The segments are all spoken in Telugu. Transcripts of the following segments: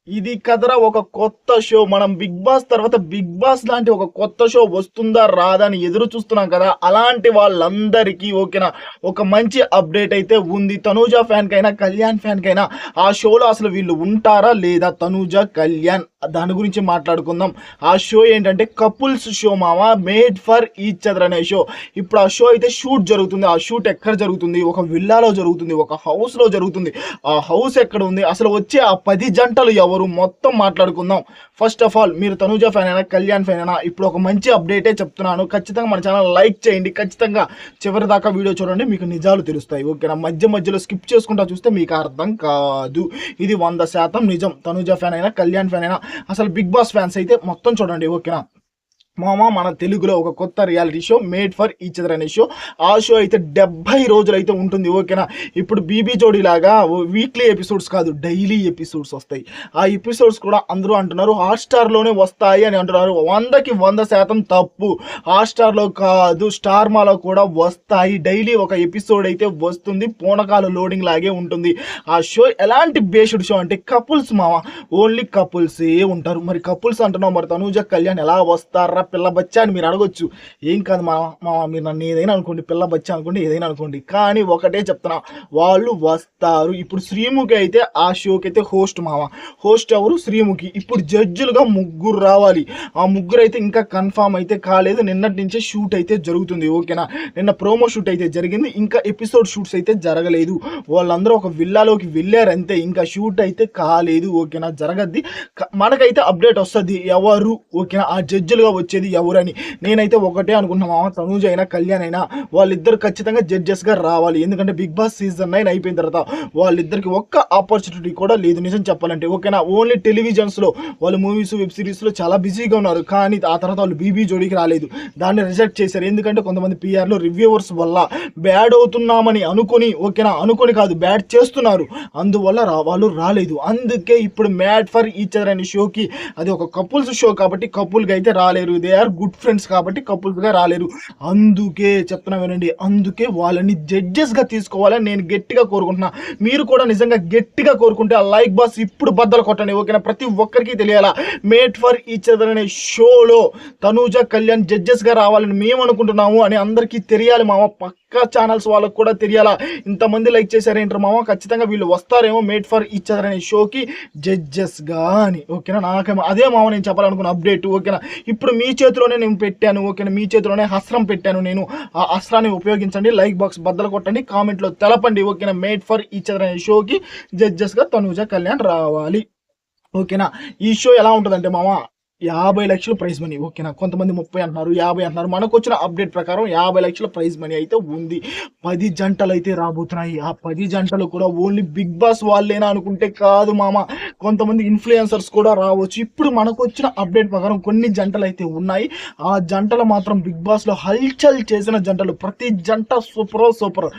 ఇది కదరా ఒక కొత్త షో. మనం 'బిగ్ బాస్' తర్వాత 'బిగ్ బాస్' లాంటి ఒక కొత్త షో వస్తుందా రాదా అని ఎదురు చూస్తున్నాం కదా! అలాంటి వాళ్ళందరికీ ఓకేనా, ఒక మంచి అప్డేట్ అయితే ఉంది. తనూజ ఫ్యాన్‌కైనా, కళ్యాణ్ ఫ్యాన్‌కైనా ఆ షోలో అసలు వీళ్ళు ఉంటారా లేదా? తనూజ, కళ్యాణ్ దాని గురించి మాట్లాడుకుందాం. ఆ షో ఏంటంటే కపుల్స్ షో మామ. మేడ్ ఫర్ ఈచ్ అదర్ అనే షో. ఇప్పుడు ఆ షో అయితే షూట్ జరుగుతుంది. ఆ షూట్ ఎక్కడ జరుగుతుంది? ఒక విల్లాలో జరుగుతుంది. ఒక హౌస్‌లో జరుగుతుంది. ఆ హౌస్ ఎక్కడ ఉంది? అసలు వచ్చే ఆ 10 జంటలు ఎవరు? మొత్తం మాట్లాడుకుందాం. ఫస్ట్ ఆఫ్ ఆల్ మీరు తనూజ ఫ్యాన్ అయినా, కళ్యాణ్ ఫ్యాన్ అయినా ఇప్పుడు ఒక మంచి అప్డేటే చెప్తున్నాను. ఖచ్చితంగా మన ఛానల్ లైక్ చేయండి. ఖచ్చితంగా చివరి దాకా వీడియో చూడండి. మీకు నిజాలు తెలుస్తాయి. ఓకేనా? మధ్యలో స్కిప్ చేసుకుంటా చూస్తే మీకు అర్థం కాదు. ఇది 100% నిజం. తనూజ ఫ్యాన్ అయినా, కళ్యాణ్ ఫ్యాన్ అయినా, అసలు 'బిగ్ బాస్' ఫ్యాన్స్ అయితే మొత్తం చూడండి. ఓకేనా? మామ మన తెలుగులో ఒక కొత్త reality show made for each other అనే షో. ఆ షో అయితే 70 రోజులు అయితే ఉంటుంది. ఓకేనా? ఇప్పుడు బీబీ జోడీ లాగా వీక్లీ ఎపిసోడ్స్ కాదు, డైలీ ఎపిసోడ్స్ వస్తాయి. ఆ ఎపిసోడ్స్ కూడా అందరూ అంటున్నారు హాట్‌స్టార్‌లోనే వస్తాయి అని అంటున్నారు. 100కి 100% తప్పు. హాట్‌స్టార్‌లో కాదు, స్టార్ మాలో కూడా వస్తాయి. డైలీ ఒక ఎపిసోడ్ అయితే వస్తుంది. పూనకాలు లోడింగ్ లాగే ఉంటుంది. ఆ షో ఎలాంటి బేస్డ్ షో అంటే కపుల్స్ మామ. ఓన్లీ కపుల్సే ఉంటారు. మరి కపుల్స్ అంటున్నావు, మరి తనూజ, కళ్యాణ్ ఎలా వస్తారా పిల్ల బచ్చా అని మీరు అడగొచ్చు. ఏం కాదు మామ, మీరు నన్ను ఏదైనా అనుకోండి, పిల్ల బచ్చా అనుకోండి, ఏదైనా అనుకోండి, కానీ ఒకటే చెప్తున్నా, వాళ్ళు వస్తారు. ఇప్పుడు శ్రీముఖి అయితే ఆ షోకి అయితే హోస్ట్ మామ. హోస్ట్ ఎవరు? శ్రీముఖి. ఇప్పుడు జడ్జిలుగా ముగ్గురు రావాలి. ఆ ముగ్గురు అయితే ఇంకా కన్ఫామ్ అయితే కాలేదు. నిన్నటి నుంచే షూట్ అయితే జరుగుతుంది. ఓకేనా? నిన్న ప్రోమో షూట్ అయితే జరిగింది. ఇంకా ఎపిసోడ్ షూట్స్ అయితే జరగలేదు. వాళ్ళందరూ ఒక విల్లాలోకి వెళ్ళారు అంతే. ఇంకా షూట్ అయితే కాలేదు. ఓకేనా? జరగద్ది. మనకైతే అప్డేట్ వస్తుంది ఎవరు, ఓకేనా, ఆ జడ్జిలుగా వచ్చేది ఎవరని. నేనైతే ఒకటే అనుకుంటున్నా, తనూజ అయినా, కళ్యాణ్ అయినా వాళ్ళిద్దరు ఖచ్చితంగా జడ్జెస్గా రావాలి. ఎందుకంటే 'బిగ్ బాస్' సీజన్ 9 అయిపోయిన తర్వాత వాళ్ళిద్దరికి ఒక్క ఆపర్చునిటీ కూడా లేదు నిజం చెప్పాలంటే. ఓకేనా? ఓన్లీ టెలివిజన్స్లో వాళ్ళు మూవీస్, వెబ్ సిరీస్లో చాలా బిజీగా ఉన్నారు. కానీ ఆ తర్వాత వాళ్ళు బీబీ జోడీకి రాలేదు. దాన్ని రిజెక్ట్ చేశారు. ఎందుకంటే కొంతమంది పిఆర్లో రివ్యూవర్స్ వల్ల బ్యాడ్ అవుతున్నామని అనుకొని, ఓకేనా, అనుకొని కాదు, బ్యాడ్ చేస్తున్నారు. అందువల్ల వాళ్ళు రాలేదు. అందుకే ఇప్పుడు మేడ్ ఫర్ ఈచ్ అదర్ అనే షోకి, అది ఒక కపుల్స్ షో కాబట్టి కపుల్గా అయితే రాలేరు. దే ఆర్ గుడ్ ఫ్రెండ్స్ కాబట్టి కపుల్స్గా రాలేరు. అందుకే చెప్తున్నా వినండి. అందుకే వాళ్ళని జడ్జెస్గా తీసుకోవాలని నేను గట్టిగా కోరుకుంటున్నా. మీరు కూడా నిజంగా గట్టిగా కోరుకుంటే ఆ లైక్ బాస్ ఇప్పుడు బద్దలు కొట్టండి. ఓకేనా? ప్రతి ఒక్కరికి తెలియాలా మేడ్ ఫర్ ఈచ్ అదర్ అనే షోలో తనూజ, కళ్యాణ్ జడ్జెస్గా రావాలని మేము అనుకుంటున్నాము అని అందరికీ తెలియాలి మామ. పక్కా ఛానల్స్ వాళ్ళకు కూడా తెలియాలా. ఇంతమంది లైక్ చేశారేంటారు మామ. ఖచ్చితంగా వీళ్ళు వస్తారేమో మేడ్ ఫర్ ఈచ్ అదర్ అనే షోకి జడ్జెస్గా అని. ఓకేనా? నాకేమో అదే మామ నేను చెప్పాలనుకున్న అప్డేట్. ఓకేనా? ఇప్పుడు మీ చేతిలోనే నేను పెట్టాను. ఓకేనా? మీ చేతిలోనే అస్త్రం పెట్టాను నేను. ఆ అస్త్రాన్ని ఉపయోగించండి. లైక్ బాక్స్ బద్దలు కొట్టండి. కామెంట్లో తెలపండి. ఓకేనా? మేడ్ ఫర్ ఈచ్ అదర్ అనే షోకి జడ్జెస్గా తనూజ, కళ్యాణ్ రావాలి. ఓకేనా? ఈ షో ఎలా ఉంటుందంటే మామ, 50 లక్షలు ప్రైజ్ మనీ. ఓకేనా? కొంతమంది 30 అంటున్నారు, 50 అంటున్నారు. మనకు వచ్చిన అప్డేట్ ప్రకారం 50 లక్షల ప్రైజ్ మనీ అయితే ఉంది. 10 జంటలు అయితే రాబోతున్నాయి. ఆ 10 జంటలు కూడా ఓన్లీ 'బిగ్ బాస్' వాళ్ళేనా అనుకుంటే కాదు మామ. కొంతమంది ఇన్ఫ్లుయెన్సర్స్ కూడా రావచ్చు. ఇప్పుడు మనకు వచ్చిన అప్డేట్ ప్రకారం కొన్ని జంటలు అయితే ఉన్నాయి. ఆ జంటలు మాత్రం 'బిగ్ బాస్'లో హల్చల్ చేసిన జంటలు. ప్రతి జంట సూపర్.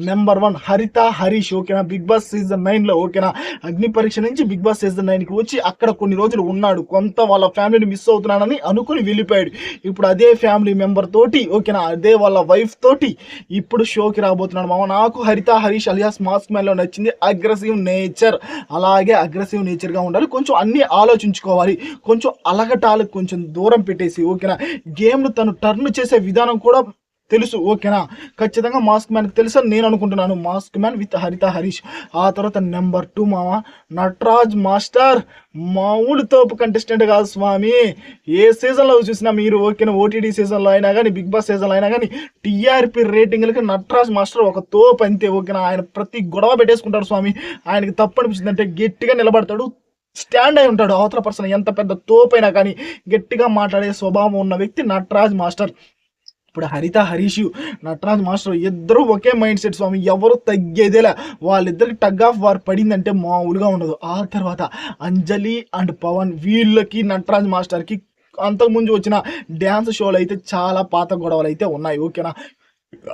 నెంబర్ 1 హరిత, హరీష్. ఓకేనా? 'బిగ్ బాస్' సీజన్ 9లో, ఓకేనా, అగ్ని పరీక్ష నుంచి 'బిగ్ బాస్' సీజన్ 9కి వచ్చి అక్కడ కొన్ని రోజులు ఉన్నాడు. కొంత వాళ్ళ ఫ్యామిలీని మిస్ అవుతున్నానని అనుకుని వెళ్ళిపోయాడు. ఇప్పుడు అదే ఫ్యామిలీ మెంబర్ తోటి, ఓకేనా, అదే వాళ్ళ వైఫ్ తోటి ఇప్పుడు షోకి రాబోతున్నాడు మామ. నాకు హరిత, హరీష్ అలియాస్ మాస్క్ మ్యాన్లో నచ్చింది అగ్రెసివ్ నేచర్. అలాగే అగ్రెసివ్ నేచర్గా ఉండాలి. కొంచెం అన్నీ ఆలోచించుకోవాలి. కొంచెం అలగటాలకు కొంచెం దూరం పెట్టేసి, ఓకేనా, గేమ్ను తను టర్న్ చేసే విధానం కూడా తెలుసు. ఓకేనా? ఖచ్చితంగా మాస్క్ మ్యాన్కి తెలుసు అని నేను అనుకుంటున్నాను. మాస్క్ మ్యాన్ విత్ హరిత, హరీష్. ఆ తర్వాత నెంబర్ 2 మామ, నటరాజ్ మాస్టర్. మామూలు తోపు కంటెస్టెంట్ కాదు స్వామి. ఏ సీజన్లో చూసినా మీరు, ఓకేనా, ఓటీటీ సీజన్లో అయినా కానీ, 'బిగ్ బాస్' సీజన్లో అయినా కానీ, టీఆర్పీ రేటింగ్లకి నటరాజ్ మాస్టర్ ఒక తోపు అంతే. ఓకేనా? ఆయన ప్రతి గొడవ పెట్టేసుకుంటాడు స్వామి. ఆయనకి తప్పు అనిపించిందంటే గట్టిగా నిలబడతాడు, స్టాండ్ అయి ఉంటాడు. అవతల పర్సన్ ఎంత పెద్ద తోపైనా కానీ గట్టిగా మాట్లాడే స్వభావం ఉన్న వ్యక్తి నటరాజ్ మాస్టర్. ఇప్పుడు హరిత, హరీష్, నటరాజ్ మాస్టర్ ఇద్దరు ఒకే మైండ్ సెట్ స్వామి. ఎవరు తగ్గేదేలా. వాళ్ళిద్దరికి టగ్ ఆఫ్ వార్ పడిందంటే మామూలుగా ఉండదు. ఆ తర్వాత అంజలి అండ్ పవన్, వీళ్ళకి నటరాజ్ మాస్టర్కి అంతకుముందు వచ్చిన డ్యాన్స్ షోలు అయితే చాలా పాత గొడవలు అయితే ఉన్నాయి. ఓకేనా?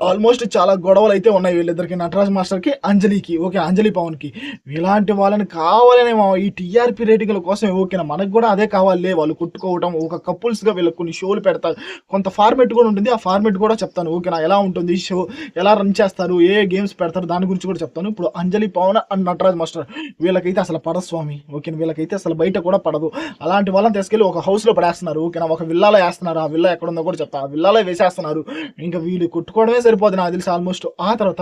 ఆల్మోస్ట్ చాలా గొడవలు అయితే ఉన్నాయి వీళ్ళిద్దరికి, నటరాజ్ మాస్టర్కి, అంజలికి, ఓకే, అంజలి పవన్కి. ఇలాంటి వాళ్ళని కావాలనే ఈ టీఆర్పీ రేటింగ్ల కోసం, ఓకేనా, మనకు కూడా అదే కావాలి, వాళ్ళు కొట్టుకోవటం, ఒక కపుల్స్గా వీళ్ళకి కొన్ని షోలు పెడతారు, కొంత ఫార్మేట్ కూడా ఉంటుంది, ఆ ఫార్మేట్ కూడా చెప్తాను, ఓకేనా, ఎలా ఉంటుంది షో, ఎలా రన్ చేస్తారు, ఏ గేమ్స్ పెడతారు, దాని గురించి కూడా చెప్తాను. ఇప్పుడు అంజలి పవన్ అండ్ నటరాజ్ మాస్టర్ వీళ్ళకైతే అసలు పడస్వామి, ఓకేనా, వీళ్ళకైతే అసలు బయట కూడా పడదు. అలాంటి వాళ్ళని తీసుకెళ్ళి ఒక హౌస్లో పడేస్తున్నారు, ఓకేనా, ఒక విల్లాలో వేస్తున్నారు, ఆ విల్లా ఎక్కడ ఉందో కూడా చెప్తా, ఆ విల్లాలో వేసేస్తున్నారు. ఇంకా వీళ్ళు కొట్టుకోవడమే సరిపోదు నాకు తెలిసి ఆల్మోస్ట్. ఆ తర్వాత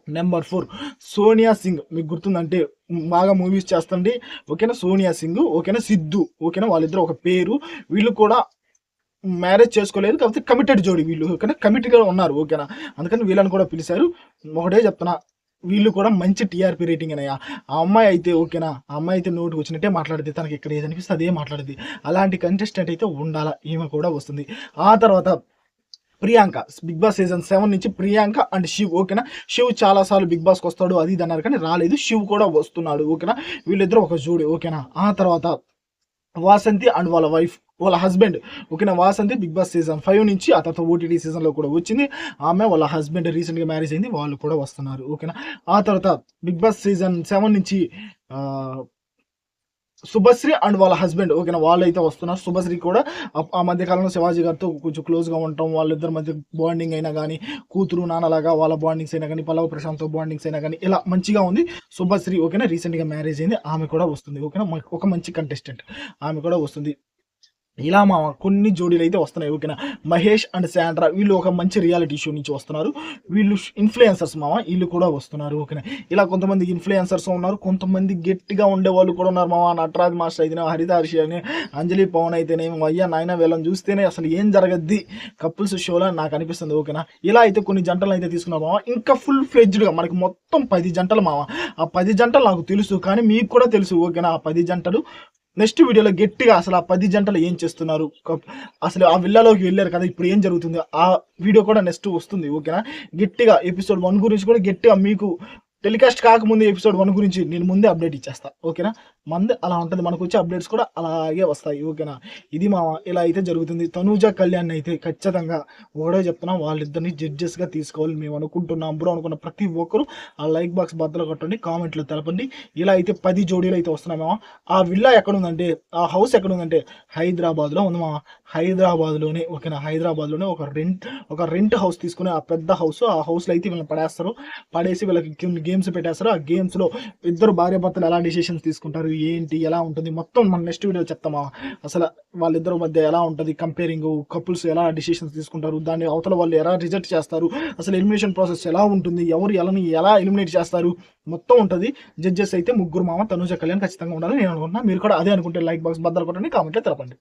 నెంబర్ 4 సోనియా సింగ్, మీకు గుర్తుందంటే బాగా మూవీస్ చేస్తుంది, ఓకేనా, సోనియా సింగ్, ఓకేనా, సిద్ధు, ఓకేనా, వాళ్ళిద్దరు ఒక పేరు. వీళ్ళు కూడా మ్యారేజ్ చేసుకోలేదు, కాకపోతే కమిటెడ్ జోడి వీళ్ళు, ఓకేనా, కమిటెడ్గా ఉన్నారు, ఓకేనా, అందుకని వీళ్ళని కూడా పిలిచారు. ఒకటే చెప్తున్నా, వీళ్ళు కూడా మంచి టీఆర్పీ రేటింగ్ అయ్యా. ఆ అమ్మాయి అయితే, ఓకేనా, ఆ అమ్మాయి అయితే నోటికి వచ్చినట్టే మాట్లాడుతుంది, తనకి ఇక్కడ ఏదనిపిస్తే అదే మాట్లాడుతుంది. అలాంటి కంటెస్టెంట్ అయితే ఉండాలా, ఈమె కూడా వస్తుంది. ఆ తర్వాత ప్రియాంక, బిగ్ బాస్ సీజన్ 7 నుంచి ప్రియాంక అండ్ శివ్, ఓకేనా, శివ్ చాలా సార్లు బిగ్ బాస్కి వస్తాడు అది ఇది అన్నారు కానీ రాలేదు, శివ్ కూడా వస్తున్నాడు, ఓకేనా, వీళ్ళిద్దరు ఒక జోడి, ఓకేనా. ఆ తర్వాత వాసంతి అండ్ వాళ్ళ వైఫ్, వాళ్ళ హస్బెండ్, ఓకేనా, వాసంతి బిగ్ బాస్ సీజన్ 5 నుంచి, ఆ తర్వాత ఓటీటీ సీజన్లో కూడా వచ్చింది, ఆమె వాళ్ళ హస్బెండ్ రీసెంట్గా మ్యారేజ్ అయింది, వాళ్ళు కూడా వస్తున్నారు, ఓకేనా. ఆ తర్వాత బిగ్ బాస్ సీజన్ 7 నుంచి శుభశ్రీ అండ్ వాళ్ళ హస్బెండ్, ఓకేనా, వాళ్ళు అయితే వస్తున్నారు. శుభశ్రీ కూడా ఆ మధ్య కాలంలో శివాజీ గారితో కొంచెం క్లోజ్గా ఉండటం, వాళ్ళిద్దరి మధ్య బాండింగ్ అయినా కానీ, కూతురు నాన్నలాగా వాళ్ళ బాండింగ్స్ అయినా కానీ, పల్లవ ప్రశాంత్తో బాండింగ్స్ అయినా కానీ, ఇలా మంచిగా ఉంది శుభశ్రీ, ఓకేనా, రీసెంట్గా మ్యారేజ్ అయింది, ఆమె కూడా వస్తుంది, ఓకేనా, ఒక మంచి కంటెస్టెంట్, ఆమె కూడా వస్తుంది. ఇలా కొన్ని జోడీలు అయితే వస్తున్నాయి, ఓకేనా. మహేష్ అండ్ శాండ్రా వీళ్ళు ఒక మంచి రియాలిటీ షో నుంచి వస్తున్నారు, వీళ్ళు ఇన్ఫ్లుయెన్సర్స్ వీళ్ళు కూడా వస్తున్నారు, ఓకేనా. ఇలా కొంతమంది ఇన్ఫ్లుయెన్సర్స్ ఉన్నారు, కొంతమంది గట్టిగా ఉండే వాళ్ళు కూడా ఉన్నారు నటరాజ్ మాస్టర్ అయితేనే, హరిత హర్షి అని, అంజలి పవన్ అయితేనే, అయ్యా నాయన వీళ్ళని చూస్తేనే అసలు ఏం జరగద్ది కపుల్స్ షోలో నాకు అనిపిస్తుంది, ఓకేనా. ఇలా అయితే కొన్ని జంటలు అయితే తీసుకున్నారు ఇంకా ఫుల్ ఫ్లెడ్జ్డ్గా మనకి మొత్తం 10 జంటలు ఆ 10 జంటలు నాకు తెలుసు, కానీ మీకు కూడా తెలుసు, ఓకేనా, ఆ 10 జంటలు నెక్స్ట్ వీడియోలో గట్టిగా అసలు ఆ 10 జంటలు ఏం చేస్తున్నారు, అసలు ఆ విల్లాలోకి వెళ్ళారు కదా, ఇప్పుడు ఏం జరుగుతుంది, ఆ వీడియో కూడా నెక్స్ట్ వస్తుంది, ఓకేనా. గట్టిగా ఎపిసోడ్ 1 గురించి కూడా గట్టిగా మీకు టెలికాస్ట్ కాకముందు ఎపిసోడ్ 1 గురించి నేను ముందే అప్డేట్ ఇచ్చేస్తా, ఓకేనా. మంది అలా ఉంటుంది, మనకు వచ్చే అప్డేట్స్ కూడా అలాగే వస్తాయి, ఓకేనా. ఇది ఇలా అయితే జరుగుతుంది. తనూజ కళ్యాణ్ అయితే ఖచ్చితంగా ఒకటే చెప్తున్నాం, వాళ్ళిద్దరిని జడ్జెస్గా తీసుకోవాలి మేము అనుకుంటున్నాం బ్రో అనుకున్న ప్రతి ఒక్కరు ఆ లైక్ బాక్స్ బద్దలు కొట్టండి, కామెంట్లో తెలపండి. ఇలా అయితే 10 జోడీలు అయితే వస్తున్నాయి ఆ విల్లా ఎక్కడ ఉందంటే, ఆ హౌస్ ఎక్కడ ఉందంటే హైదరాబాద్లో ఉంది హైదరాబాద్లోనే, ఓకేనా, హైదరాబాద్లోనే ఒక రెంట్ హౌస్ తీసుకుని, ఆ పెద్ద హౌస్, ఆ హౌస్లో అయితే వీళ్ళని పడేసి వీళ్ళకి గేమ్స్ పెట్టేస్తారు, ఆ గేమ్స్లో ఇద్దరు భార్యాభర్తలు ఎలా డిసిషన్స్ తీసుకుంటారు, ఏంటి, ఎలా ఉంటుంది మొత్తం మన నెక్స్ట్ వీడియో చెప్తామా. అసలు వాళ్ళిద్దరి మధ్య ఎలా ఉంటుంది కంపేరింగ్, కపుల్స్ ఎలా డిసిషన్స్ తీసుకుంటారు, దాన్ని అవతల వాళ్ళు ఎలా రిజెక్ట్ చేస్తారు, అసలు ఎలిమినేషన్ ప్రాసెస్ ఎలా ఉంటుంది, ఎవరు ఎలా ఎలిమినేట్ చేస్తారు, మొత్తం ఉంటుంది. జడ్జెస్ అయితే ముగ్గురు తనూజ కళ్యాణ్ ఖచ్చితంగా ఉండాలి నేను అనుకుంటున్నా. మీరు కూడా అదే అనుకుంటే లైక్ బాక్స్ బద్దలు కొట్టండి, కామెంట్లో తెలపండి.